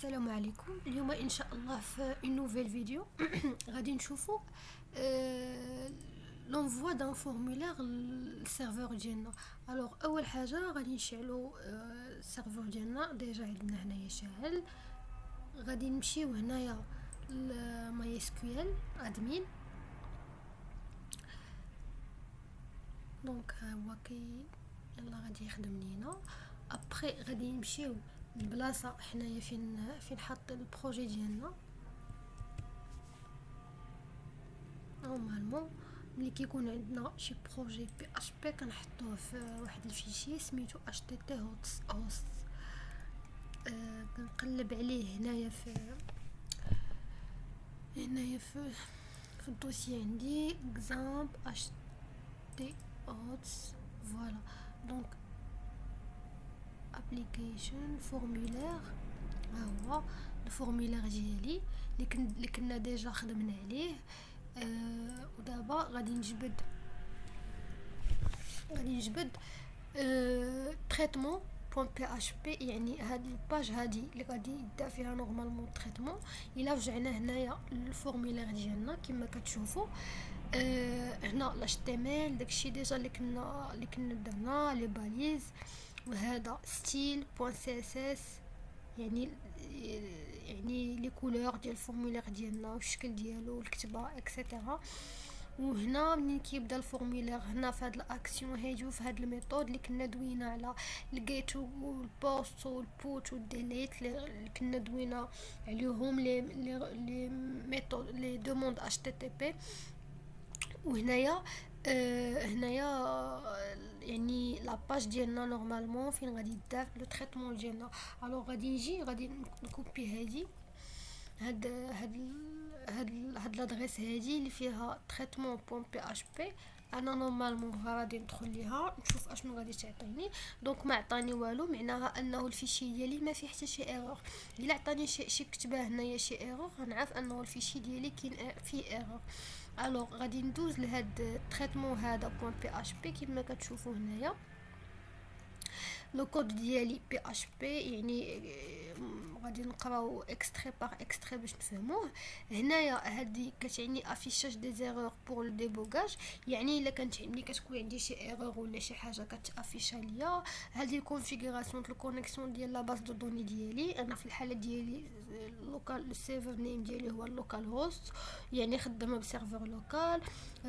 السلام عليكم. اليوم ان شاء الله في نوفيل فيديو غادي نشوفوا لونفوا دان فورمولير للسيرفور ديالنا. الوغ اول حاجه غادي نشعلوا السيرفور ديالنا. ديجا عندنا هنايا شاعل. غادي نمشيو هنايا لماي اس كيو ال ادمين. دونك ها هو كي يلا غادي يخدم لينا. ابري غادي نمشيو البلاصه حنايا فين حط البروجي ديالنا. نورمالمون ملي كيكون عندنا شي بروجي بي اش بي كنحطوه في واحد الفيشي سميتو اش تي تي هوست. كنقلب عليه في الدوسي عندي اكزامبل اش تي هوست. فوالا دونك ابليكيشن فورمولير. ها هو الفورمولير ديالي اللي كنا ديجا خدمنا عليه. ودابا غادي نجبد تريتمون بوين بي اش بي. يعني هاد الباج هادي اللي غادي يبدا فيها نورمالمون تريتمون. الا رجعنا هنايا للفورمولير ديالنا كما كتشوفوا هنا لاش تي ميل داكشي ديجا اللي كنا درنا لي باليز. وهذا ستيل بوين سي اس اس يعني لي كولور ديال الفورمولير ديالنا والشكل ديالو والكتابه اكسيتيرا. وهنا منين كيبدا الفورمولير هنا في هاد الاكسيون هادي وفي هاد الميثود اللي كنا دوينا على الجيت والبوست والبوت والديليت اللي كنا دوينا عليهم لي ميثود لي دوموند اش تي تي بي. وهنايا يعني لاباج ديالنا نورمالمون فين غادي يدار لو تريتمون ديالنا. الوغ غادي نكوبي هاد لادريس هادي اللي فيها treatment.php. انا نورمالمون غادي ندخل ليها نشوف اشنو غادي تعطيني. دونك ما عطاني والو، معناها انه الفيشي ديالي ما فيه حتى شي ايرور. الا عطاني شي كتبه هنايا شي ايرور غنعرف انه الفيشي ديالي كاين فيه ايرور. الوغ غادي ندوز لهاد التريتمون هذا .php كما كتشوفوا هنايا. لو كود ديالي بي اش بي يعني غادي نقراو اكستري بار اكستري باش نفهموه. هنايا هذه كتعني افيشاج دي زيرور بور لو ديبوغاج. يعني الا كانت ملي كتكون عندي شي ايرور ولا شي حاجه كتافيشا ليا هذه الكونفيغوراسيون ديال الكونيكسيون ديال لا باز دو دوني ديالي. انا في الحاله ديالي اللوكال السيرفر نيم ديالي هو اللوكال هوست يعني خدامه بسيرفر لوكال.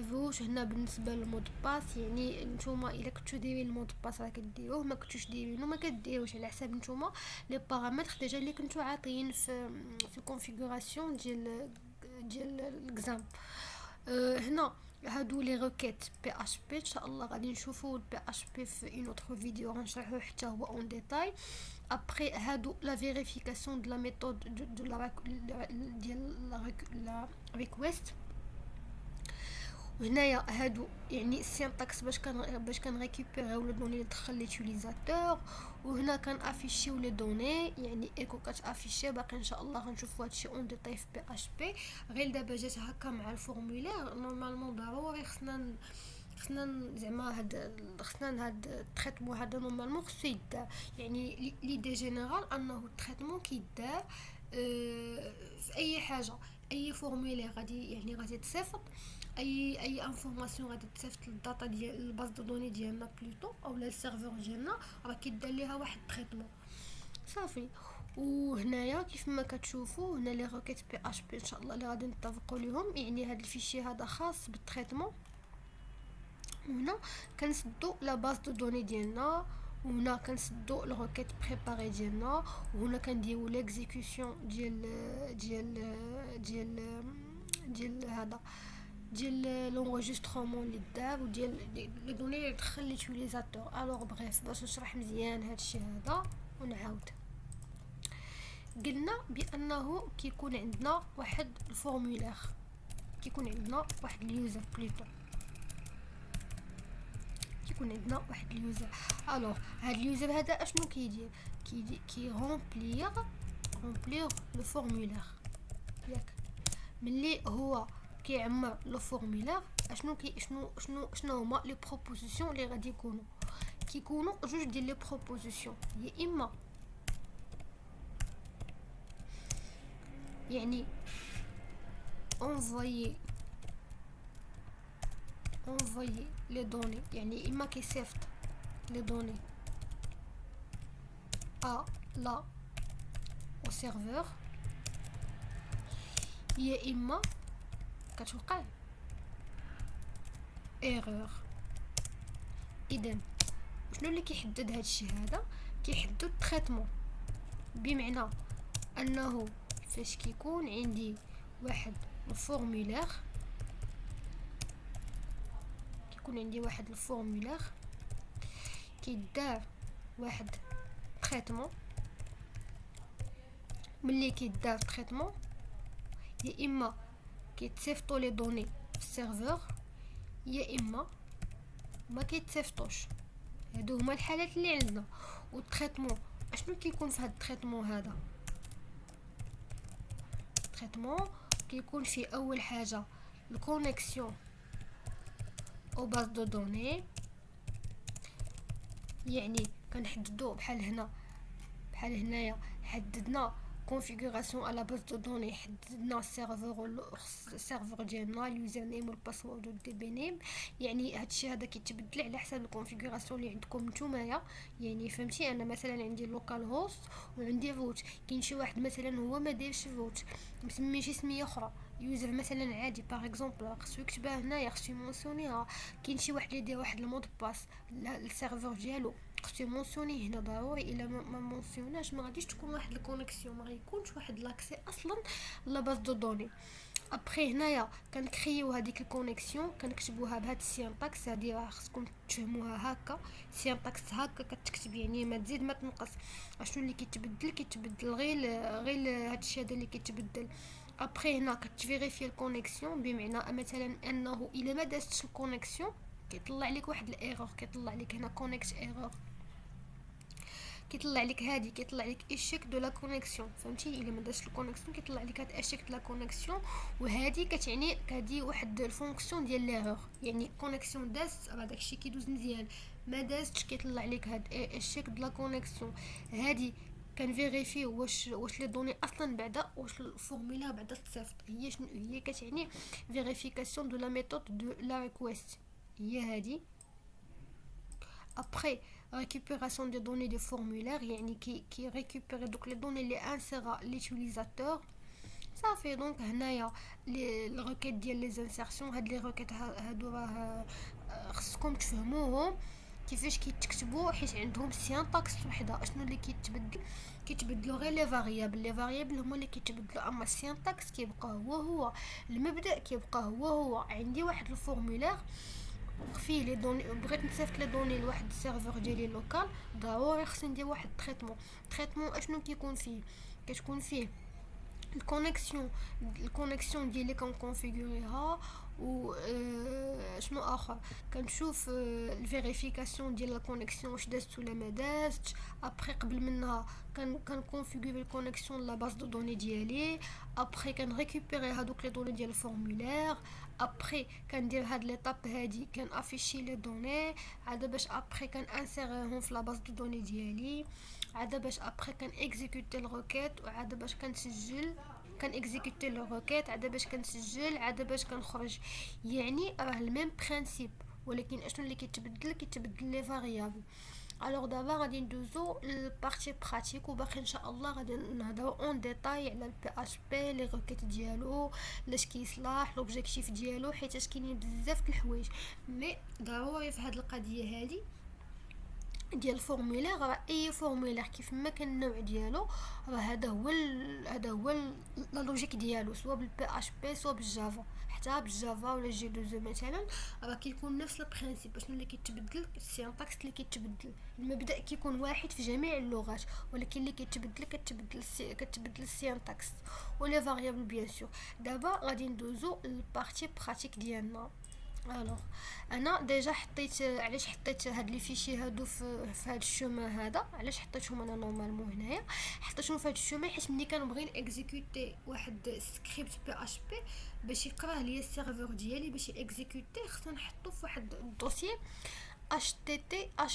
فواش هنا بالنسبه للمود باس يعني نتوما الا كنتو دايرين المود باس راه كديروه، ما كنتوش دايرينو ما كديروش على حساب نتوما لي بارامتر ديجا اللي كنتو عاطيين في الكونفيغوراسيون ديال الاكزامبل. هنا هادو لي روكيت بي اش بي. ان شاء الله غادي نشوفوا البي اش بي في اون اوتر فيديو غنشرحوه حتى هو اون ديتاي. ابري هادو لا فيريفيكاسيون دو لا ميثود ديال لا ريكويست. وهنايا هادو يعني السينتاكس باش كنريكوبيريو لي دوني اللي دخل ليوتيليزاتور. وهنا كنافيشيو لي دوني يعني ايكو كتافيشي. باقي ان شاء الله غنشوفوا هادشي اون ديتاي في بي اش بي. غير دابا جات هكا مع الفورمولير نورمالمون ضروري خصنا زعما هاد التريتمون هذا نورمالمون خصو يدار. يعني لي دي جينيرال انه التريتمون كيدار في اي حاجه اي فورمولير غادي تصيفط اي انفورماسيون غادي تصيفط للداتا ديال الباز دو دوني ديالنا بلوتو اولا السيرفر ديالنا راه كيدار ليها واحد التريتمون صافي. وهنايا كيف ما كتشوفوا هنا لي روكيت بي اش بي ان شاء الله اللي غادي نتفقوا ليهم. يعني هذا الفيشي هذا خاص بالتريتمون. هنا كنسدو لا باز دو دوني ديالنا. وهنا كنسدو الروكيت بريباري ديالنا. وهنا كنديروا ليكزيكوسيون ديال هذا ديال لونجسترومون اللي دار وديال لي دوني اللي دخل ليوتيليزاتور. الوغ بريف باش نشرح مزيان هادشي هذا ونعاود. قلنا بانه كيكون عندنا واحد الفورمولير، كيكون عندنا واحد اليوزر بليتو، كيكون عندنا واحد اليوزر. الوغ هاد اليوزر هذا اشنو كيدير؟ كي رومبلير لو فورمولير ياك. ملي هو كيعمر لو فورمولير شنو هما لي بروبوزيسيون اللي غادي كيكونوا جوج ديال لي بروبوزيسيون. يا اما يعني envoyer les données يعني اما كيصيفط les données à la au serveur يا اما كتوقع ايرور. اذا شنو اللي كيحدد هذا الشيء هذا؟ كيحدد التريتمون، بمعنى انه فاش كيكون عندي واحد الفورمولير كيدار واحد تريتمون، ملي كيدار تريتمون يا اما كيتصيفطوا لي دوني في السيرفور يا اما ما كيتصيفطوش. هادو هما الحالات اللي عندنا. والتريتمون اشنو كيكون في هاد التريتمون هذا؟ التريتمون كيكون فيه اول حاجه الكونيكسيون او باز دو دوني، يعني كنحددو بحال هنايا حددنا configuration على باز دو دوني، حددنا السيرفور ديالنا اليوزر نيم والباسورد والدي بي نيم. يعني هادشي هذا كيتبدل على حسب الكونفيغوراسيون اللي عندكم نتوما. يعني فهمتي، انا مثلا عندي لوكال هوست وعندي روت، كاين شي واحد مثلا هو ما دايرش روت مسمي شي سميه اخرى، يوزر مثلا عادي باغ اكزومبل خصو يكتبها هنايا، خصو يمونسيونيها. كاين شي واحد اللي يدير واحد المود باس للسيرفور ديالو، خصو يمونسيوني هنا ضروري. الا ما مونسيوناش ما غاديش تكون واحد الكونيكسيون، ما غيكونش واحد لاكسي اصلا لا باز دو دوني. ابري هنايا كنكريو هذيك الكونيكسيون، كنكتبوها بهاد السينتاكس هادي، راه خصكم تفهموها هكا. سينتاكس هكا كتكتب، يعني ما تزيد ما تنقص. اشنو اللي كيتبدل غير هادشي هذا اللي كيتبدل. ابري هنا كتفيريفي الكونيكسيون، بمعنى مثلا انه الا ما دازتش الكونيكسيون كيطلع لك واحد الايرور، كيطلع لك هنا كونيكت ايرور، كيطلع لك اشيك دو لا كونيكسيون. فهمتي، الا ما دازش الكونيكسيون كيطلع لك هاد اشيك دو لا كونيكسيون. وهذه كتعني هذه واحد الفونكسيون ديال ليرور، يعني كونيكسيون دازت راه داكشي كيدوز مزيان، ما دازتش كيطلع لك هاد اشيك دو لا كونيكسيون. هذه كنفيريفي واش لي دوني اصلا بعدا، واش الفورمولا بعدا تصيفط. هي شنو هي كتعني؟ فيريفيكاسيون دو لا ميثود دو لا ريكويست، هي هذه. après récupération des données du formulaire، يعني qui récupère donc les données les insère l'utilisateur. Ça fait donc هنايا les requêtes ديال les insertions. هاد les requêtes هادو راه خصكم تفهموهم كيفاش كيتكتبوا، حيت عندهم سينتاكس وحده. اشنو اللي كيتبدلوا غير لي فاريابل هما اللي كيتبدلوا، اما السينتاكس كيبقى هو المبدا كيبقى هو. عندي واحد الفورمولير فيه لي دوني، بغيت نصيفط لي دوني لواحد السيرفور ديالي لوكال، ضروري خصني ندير واحد تريتمون اشنو كيكون فيه؟ كتكون فيه الكونيكسيون ديالي كنكونفيغوريها، و شنو اخر كنشوف الفيريفيكاسيون ديال الكونيكسيون واش دازت ولا ما دازتش. ابري قبل منها كنكونفيغوري الكونيكسيون لا باز دو دوني ديالي. ابري كنريكوبيري هادوك لي دوني ديال الفورمولير. ابري كندير هاد ليطاب هادي، كنافيشي لي دوني عاد باش ابري كنانسيريهم في لا باز دو دوني ديالي، عاد باش ابري كنيكزيكوتي الروكيت، وعاد باش كنسجل كنيكزيكوتي الروكيت، عاد باش كنسجل، عاد باش كنخرج. يعني راه الميم برينسيپ، ولكن اشنو اللي كيتبدل لي فاريابل. الوغ دابا غادي ندوزو للبارتي براتيك، وباقي ان شاء الله غادي نهضروا اون ديتاي على البي اش بي، لي روكيت ديالو، لاش كيصلاح، لوبجيكتيف ديالو، حيت كاينين بزاف د الحوايج. مي ضروري في هذه القضيه هذه ديال الفورمولير، راه اي فورمولير كيف ما كان النوع ديالو، راه هذا هو لا لوجيك ديالو، سواء بالبي اش بي سواء بالجافا. حتى بالجافا ولا جي 2 مثلا راه كيكون نفس البرينسيپ. شنو اللي كيتبدل؟ السينتاكس اللي كيتبدل. المبدا كيكون واحد في جميع اللغات، ولكن اللي كتبدل السينتاكس ولي فاريابل بيان سور. دابا غادي ندوزو للبارتي براتيك ديالنا. الوغ انا ديجا علاش حطيت هاد لي فيشي هادو في هاد الشوما هذا، علاش حطيتهم انا نورمالمون هنايا؟ حطيتهم في هاد الشوما حيت ملي كنبغي اكزيكوتي واحد سكريبت بي اش بي باش يقراه ليا السيرفور ديالي باش اكزيكوتي، خصنا نحطو في واحد الدوسيي htdocs.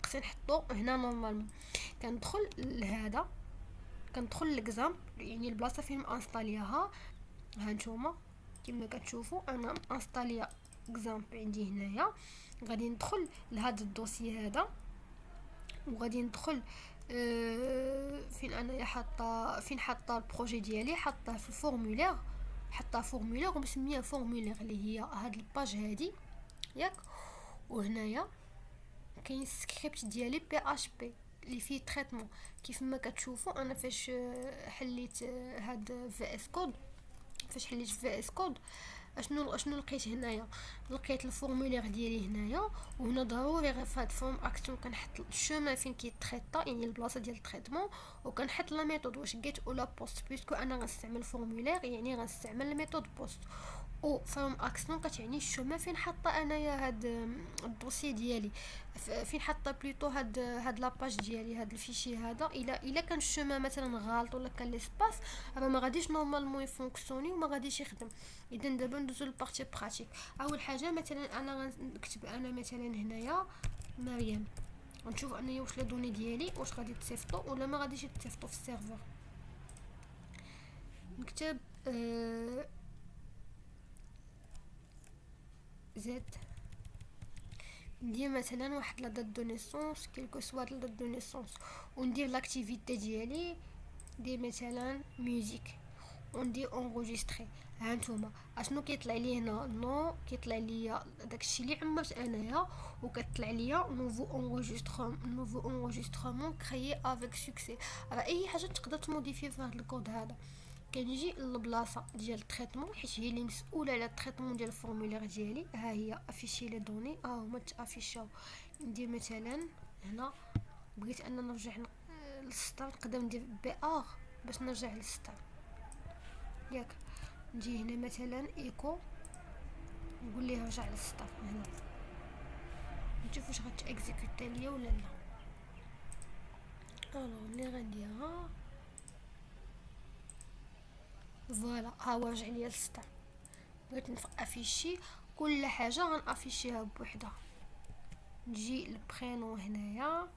خصني نحطو هنا نورمالمون. كندخل لهذا كندخل لكزامبل يعني البلاصه فين انستالياها. ها نتوما كما كتشوفوا انا انستاليا اكزامبل عندي هنايا. غادي ندخل لهذا الدوسي هذا وغادي ندخل فين انايا حاطه البروجي ديالي، حاطه في الفورمولير، حاطه فورمولير ومسميه فورمولير اللي هي هاد الباج هادي ياك. وهنايا كاين السكريبت ديالي بي اش بي اللي فيه تريتمون. كيف ما كتشوفوا انا فاش حليت هاد في اس كود، فاش حليت في اس كود اشنو لقيت هنايا؟ لقيت الفورمولير ديالي هنايا، وهنا ضروري غير في هاد فورم اكسيون كنحط الشومان فين كيتريطا يعني البلاصه ديال التريتمون، وكنحط لا ميثود واش جيت اولا بوست بيسكو انا غنستعمل فورمولير يعني غنستعمل الميثود بوست. او فورم اكسيون كتعني الشومان فين حاطه انايا هاد الدوسي ديالي، فين حاطه بلوتو هاد لاباج ديالي هاد الفيشي هذا. الا كان الشومان مثلا غلط ولا كان ليسباس راه ما غاديش نورمالمون يفونكسيوني وما غاديش يخدم. اذا دابا ندوزو للبارتي براتيك. اول حاجه مثلا انا غنكتب انا مثلا هنايا مريم، غنشوف انايا واش لا دوني ديالي واش غادي تصيفطو ولا ما غاديش يتصيفطو في السيرفر. نكتب زد، ندير مثلا واحد لا دات دو نيسونس كيلكو سوا لا دات دو نيسونس، وندير لاكتيفيتي ديالي ندير مثلا ميوزيك وندير اونغوجيستري. ها نتوما اشنو كيطلع لي هنا؟ نو كيطلع لي داكشي اللي عمرت انايا، وكتطلع لي نوفو اونغوجيسترمون كريي افيك سوكسي. راه اي حاجه تقدر تموديفي في هذا الكود هذا. كنجي للبلاصه ديال التريتمون حيت هي اللي مسؤوله على التريتمون ديال الفورمولير ديالي. ها هي افيشي لي دوني هما تافيشاو. ندير مثلا هنا بغيت ان نرجع للسطر نقدر ندير بي ار باش نرجع للسطر ياك. نجي هنا مثلا ايكو نقول ليه رجع للسطر هنا، نشوف واش غتاكزيكوتي ليا ولا لا. الو ملي غنديرها فوالا ها هو رجع ليا للسطر. بغيت نافيشي كل حاجه غنافيشيها بوحدها. نجي البرينو هنايا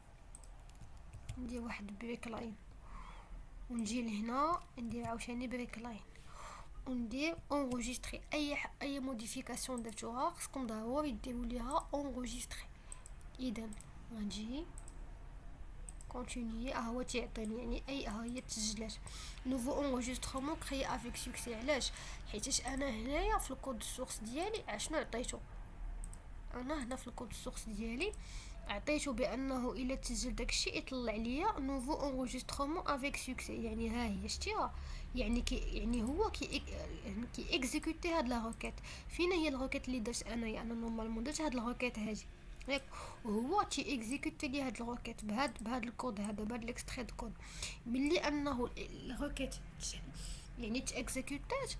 ندير واحد بريك لاين، ونجي لهنا ندير عاوتاني بريك لاين، وندير اونغوجيستري. اي موديفيكاسيون درتوها خصكم ضروري ديروا ليها اونغوجيستري. اذا غنجي كونتينيي هو تيعطيني يعني ها هي تسجلات نوفو اونغوجيسترمون كريي افيك سوكسي. علاش؟ حيتاش انا هنايا في الكود سورس ديالي اشنو عطيتو؟ انا هنا في الكود سورس ديالي عطيتو بانه الا تسجل داكشي يطلع ليا نوفو اونغوجيسترمون افيك سوكسي. يعني ها هي شتيها، يعني هو كي اكزيكوتي هاد لا روكيت. فين هي الروكيت اللي درت انايا؟ انا نورمالمون درت هاد الروكيت هادي ياك، وهو تي اكزيكوتي لي هاد الروكيت بهاد الكود هذا بهاد الاكستري دو كود. ملي انه الروكيت يعني تاكزيكوتات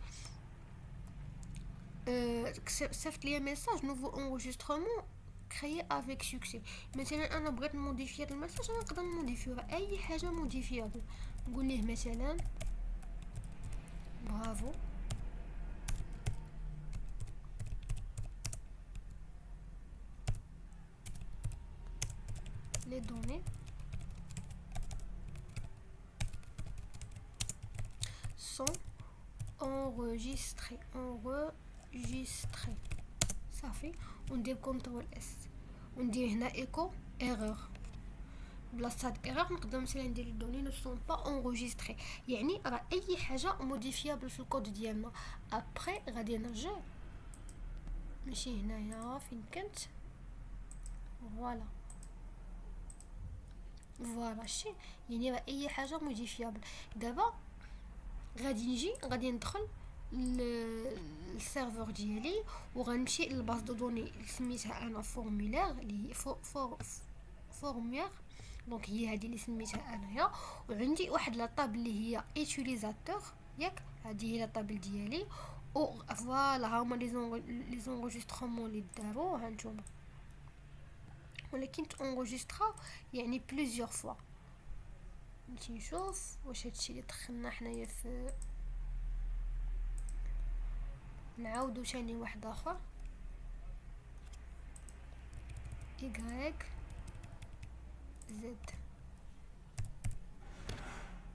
صيفط ليا ميساج نوفو اونغوجيسترمون كريي افيك سوكسي. مثلا انا بغيت نموديفي هاد الميساج انا نقدر نموديفيوها اي حاجه موديفيابل. نقول ليه مثلا برافو les données sont enregistrées. صافي. وندير كنترول اس وندير هنا ايكو ايرور. بلاصه هاد ايرور نقدر مثلا ندير لي دوني نو سون با انغوجيستري، يعني راه اي حاجه موديفيابل في الكود ديالنا. ابري غادي نرجع ماشي هنايا فين كنت فوالا شي يعني راه اي حاجه موديفيابل. دابا غادي ندخل للسيرفر ديالي وغنمشي للباز دو دوني اللي سميتها انا فورمولير اللي هي فورمولير. دونك هي هذه اللي سميتها انايا، وعندي واحد لا طابل اللي هي ايتيليزاتور ياك. هذه هي لا طابل ديالي او فوالا هما لي زونغوجيسترمون اللي داروا ها نتوما، ولكن تونغوجيسترا يعني بليزيور فوا. نمشي نشوف واش هادشي اللي دخلنا حنايا في نعاودو ثاني واحد اخر Y Z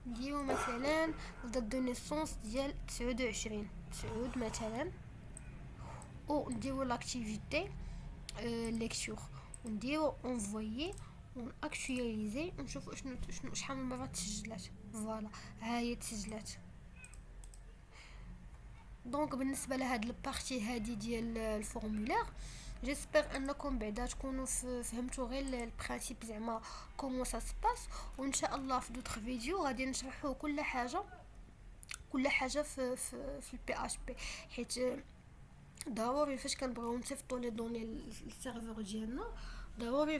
نديرو مثلا دات دو نيسونس ديال 29 9 مثلا، و نديرو لاكتيفيتي ليكتور، ونديرو انفويي ونأكتواليزي ونشوفو شنو شحال من مره تسجلات. فوالا ها هي تسجلات. دونك بالنسبه لهاد البارتي هادي ديال الفورمولير، جيسبر انكم بعدا تكونوا فهمتوا غير البرانسيپ زعما كومون سا سباس. وان شاء الله في دوطخ فيديو غادي نشرحوا كل حاجه، كل حاجه في البي اش بي، حيت ضروري فاش كنبغيو نصيفطوا لي دوني للسيرفر ديالنا ضروري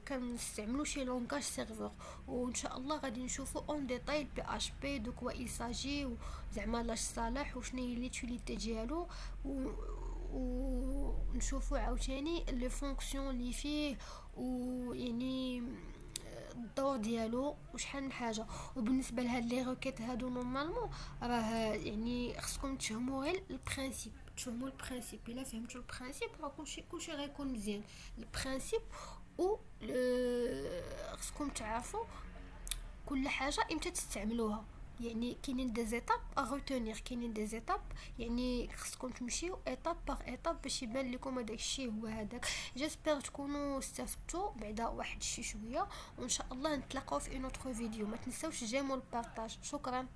كنستعملوا شي لونغاج سيرفر. وان شاء الله غادي نشوفوا اون ديتاي بي اش بي دوك وايساجي زعما لاش صالح وشنو هي ليتيليتي ديالو، ونشوفوا عاوتاني لي فونكسيون اللي فيه، ويعني الدور ديالو وشحال من حاجه. وبالنسبه لهاد لي روكيت هادو نورمالمون راه يعني خصكم تفهموا غير البرانسيپ، تفهموا البرانسيپ. الا فهمتوا البرانسيپ راه كلشي غيكون مزيان. البرانسيپ و خصكم تعرفوا كل حاجه امتى تستعملوها. يعني كاينين دي زيتاب اغوتونير، كاينين دي زيتاب يعني خصكم تمشيو ايتاب باغ ايتاب باش يبان لكم هذاك الشيء هو هذاك. جيسبر تكونوا استفدتوا بعدا واحد شي شويه، وان شاء الله نتلاقاو في اون اوتر فيديو. ما تنساوش جيمو البارطاج. شكرا.